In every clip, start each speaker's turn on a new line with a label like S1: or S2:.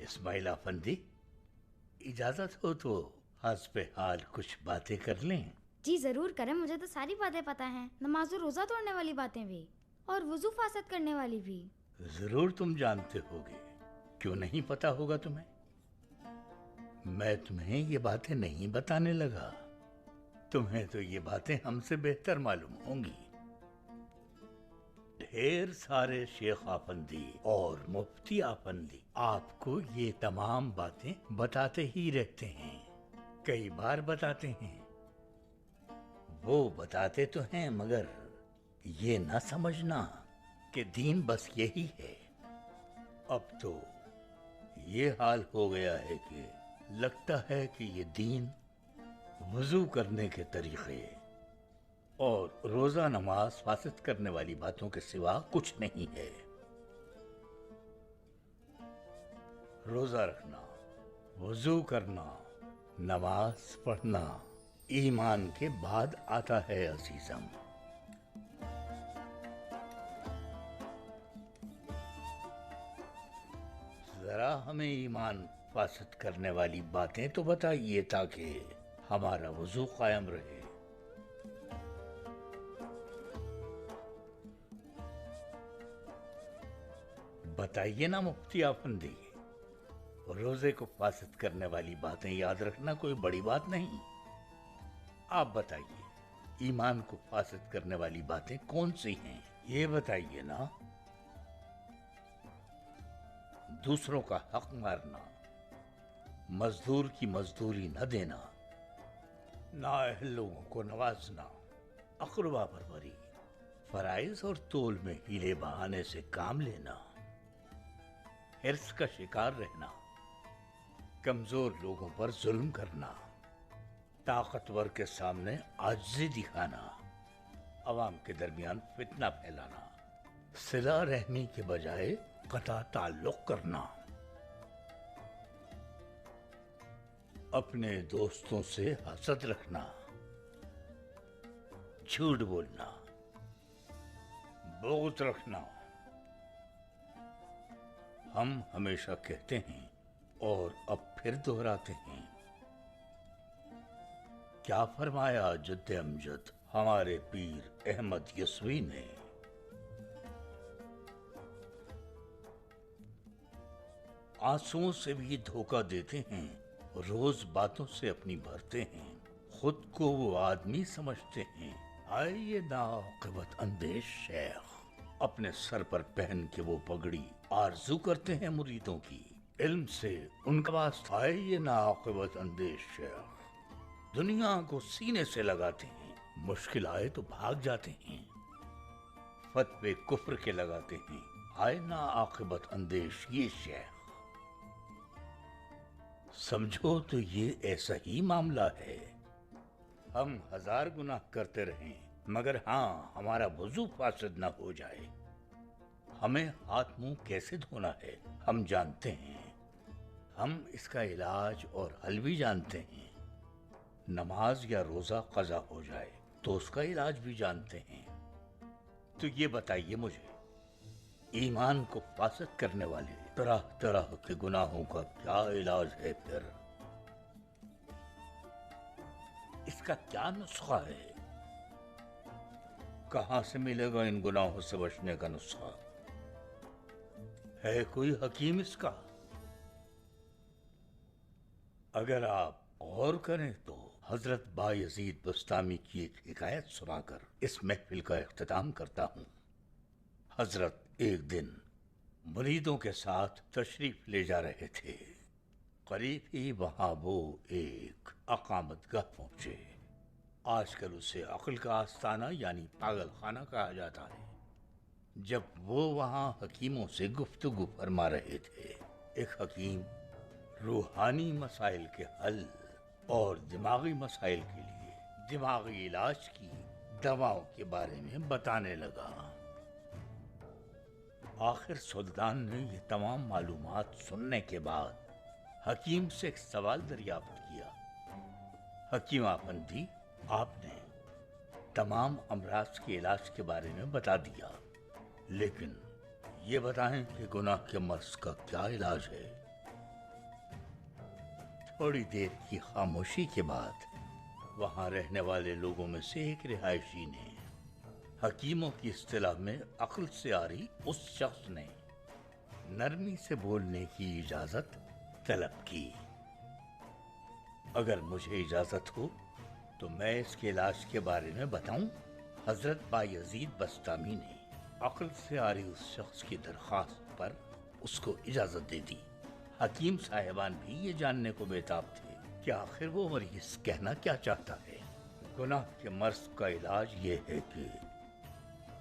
S1: इस्माइल अफंदी, इजाजत हो तो हस्ब हाल कुछ बातें कर लें।
S2: जी ज़रूर करें, मुझे तो सारी बातें पता हैं, नमाज और रोज़ा तोड़ने वाली बातें भी और वुज़ू फासद करने वाली भी।
S1: जरूर तुम जानते होगे, क्यों नहीं पता होगा तुम्हें? मैं तुम्हें ये बातें नहीं बताने लगा, तुम्हें तो ये बातें हमसे बेहतर मालूम होंगी। ढेर सारे शेख आफंदी और मुफ्ती आफंदी आपको ये तमाम बातें बताते ही रहते हैं, कई बार बताते हैं। वो बताते तो हैं, मगर ये न समझना कि दीन बस यही है। अब तो ये हाल हो गया है कि लगता है कि ये दीन वुजू करने के तरीके और रोजा नमाज फासिद करने वाली बातों के सिवा कुछ नहीं है। रोजा रखना, वुजू करना, नमाज पढ़ना ईमान के बाद आता है अजीजम। जरा हमें ईमान फासिद करने वाली बातें तो बताइए ताकि हमारा वुजू कायम रहे। बताइए ना मुफ्ती आफंदी, रोजे को फासिद करने वाली बातें याद रखना कोई बड़ी बात नहीं। आप बताइए, ईमान को फासिद करने वाली बातें कौन सी हैं, ये बताइए ना। दूसरों का हक मारना, मजदूर की मजदूरी न देना, नाअहल लोगों को नवाजना, अक़रबा परवरी, फराइज और तोल में हीले बहाने से काम लेना, हिर्स का शिकार रहना, कमजोर लोगों पर जुल्म करना, ताकतवर के सामने आजिज़ी दिखाना, अवाम के दरमियान फितना फैलाना, सिला रहमी के बजाय कता ताल्लुक करना, अपने दोस्तों से हसद रखना, झूठ बोलना, बुग़्ज़ रखना। हम हमेशा कहते हैं और अब फिर दोहराते हैं, क्या फरमाया जद्द अमजद हमारे पीर अहमद यसवी ने। आंसुओं से भी धोखा देते हैं, रोज बातों से अपनी भरते हैं, खुद को वो आदमी समझते हैं, आए ये नाक़िबत अंदेश शेख। अपने सर पर पहन के वो पगड़ी आरजू करते हैं मुरीदों की, इल्म से उनका वास्ता है ये नाक़िबत अंदेश शेख। दुनिया को सीने से लगाते हैं, मुश्किल आए तो भाग जाते हैं, फतवे कुफ्र के लगाते हैं, आए नाक़िबत अंदेश ये शेख। समझो तो ये ऐसा ही मामला है। हम 1000 गुनाह करते रहें, मगर हाँ हमारा वुजू फासिद न हो जाए। हमें हाथ मुंह कैसे धोना है हम जानते हैं, हम इसका इलाज और हल भी जानते हैं। नमाज या रोजा कज़ा हो जाए तो उसका इलाज भी जानते हैं। तो ये बताइए मुझे, ईमान को फासिद करने वाले तरह तरह के गुनाहों का क्या इलाज है फिर? इसका क्या नुस्खा है? कहां से मिलेगा इन गुनाहों से बचने का नुस्खा? है कोई हकीम इसका? अगर आप गौर करें तो हजरत बायजीद बस्तामी की एक हिकायत सुनाकर इस महफिल का इख्तिताम करता हूं। हजरत एक दिन मुरीदों के साथ तशरीफ ले जा रहे थे। करीब ही वहां वो एक अकामतगाह पहुंचे। आजकल उसे अक्ल का आस्ताना यानी पागल खाना कहा जाता है। जब वो वहां हकीमों से गुफ्तगू फरमा रहे थे, एक हकीम रूहानी मसाइल के हल और दिमागी मसाइल के लिए दिमागी इलाज की दवाओं के बारे में बताने लगा। आखिर सुल्तान ने ये तमाम मालूमात सुनने के बाद हकीम से एक सवाल दरियाफ्त किया। हकीम आफंदी, आपने तमाम अमराज के इलाज के बारे में बता दिया, लेकिन ये बताएं कि गुनाह के मर्ज का क्या इलाज है? थोड़ी देर की खामोशी के बाद वहां रहने वाले लोगों में से एक रिहायशी ने हकीमों की इस्तिलाह में अक्ल से आ रही उस शख्स ने नरमी से बोलने की इजाजत तलब की। अगर मुझे इजाजत हो तो मैं इसके इलाज के बारे में बताऊं। हजरत बायजीद बस्तामी ने अक्ल से आ रही उस शख्स की दरख्वास्त पर उसको इजाजत दे दी। हकीम साहिबान भी ये जानने को बेताब थे कि आखिर वो मरीज कहना क्या चाहता है। गुनाह के मर्ज का इलाज ये है कि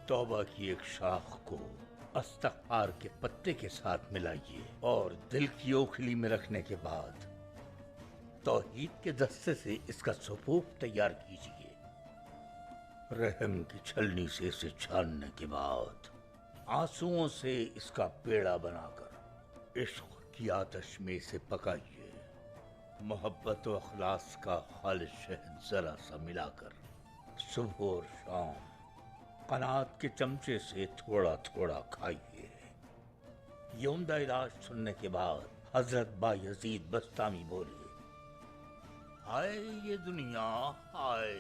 S1: तौबा की एक शाख को इस्तग़फ़ार के पत्ते के साथ मिलाइए और दिल की ओखली में रखने के बाद तौहीद के दस्ते से इसका सफूफ तैयार कीजिए। रहम की छलनी से इसे छानने के बाद आंसुओं से इसका पेड़ा बनाकर इश्क की आतश में इसे पकाइए। मोहब्बत व अखलास का खालिस शहद जरा सा मिलाकर सुबह और शाम कनात के चमचे से थोड़ा थोड़ा खाइए। ये उम्दा इलाज सुनने के बाद हजरत बायजीद बस्तामी बोले, हाय ये दुनिया, हाय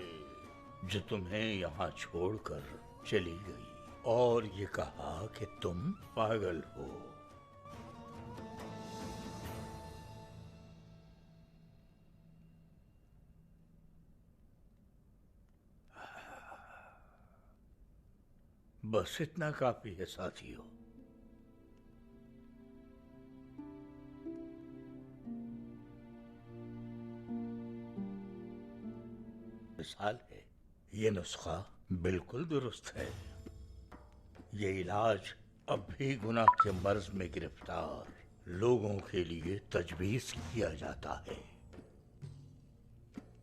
S1: जो तुम्हें यहाँ छोड़कर चली गई और ये कहा कि तुम पागल हो। बस इतना काफी है साथियों। मिसाल है, ये नुस्खा बिल्कुल दुरुस्त है। ये इलाज अब भी गुनाह के मर्ज में गिरफ्तार लोगों के लिए तजवीज किया जाता है।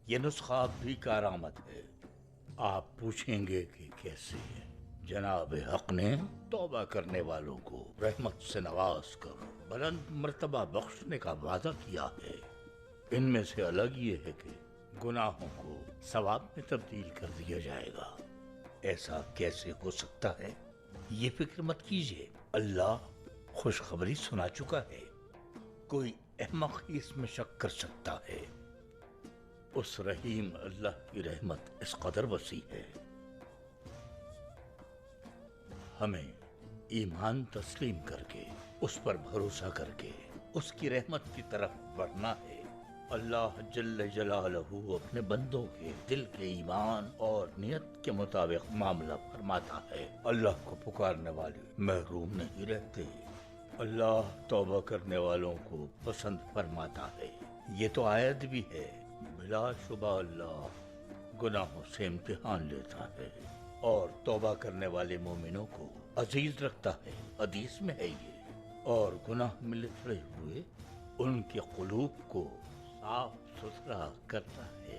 S1: ये नुस्खा अब भी कारआमद है। आप पूछेंगे कि कैसे? जनाब हक ने तौबा करने वालों को रहमत से नवाज कर बुलंद मर्तबा बख्शने का वादा किया है। इनमें से अलग ये है कि गुनाहों को सवाब में तब्दील कर दिया जाएगा। ऐसा कैसे हो सकता है? ये फिक्र मत कीजिए, अल्लाह खुशखबरी सुना चुका है। कोई अहमक ही इसमें शक कर सकता है। उस रहीम अल्लाह की रहमत इस कदर वसी है। हमें ईमान तस्लीम करके उस पर भरोसा करके उसकी रहमत की तरफ बढ़ना है। अल्लाह जल्ल जलालहू अपने बंदों के दिल के ईमान और नियत के मुताबिक मामला फरमाता है। अल्लाह को पुकारने वाले महरूम नहीं रहते। अल्लाह तौबा करने वालों को पसंद फरमाता है। ये तो आयत भी है, बिलाशुबा अल्लाह गुनाहों से इम्तिहान लेता है और तौबा करने वाले मोमिनों को अजीज रखता है। हदीस में है ये। और गुनाह में लिपटे हुए उनके कुलूब को साफ सुथरा करता है।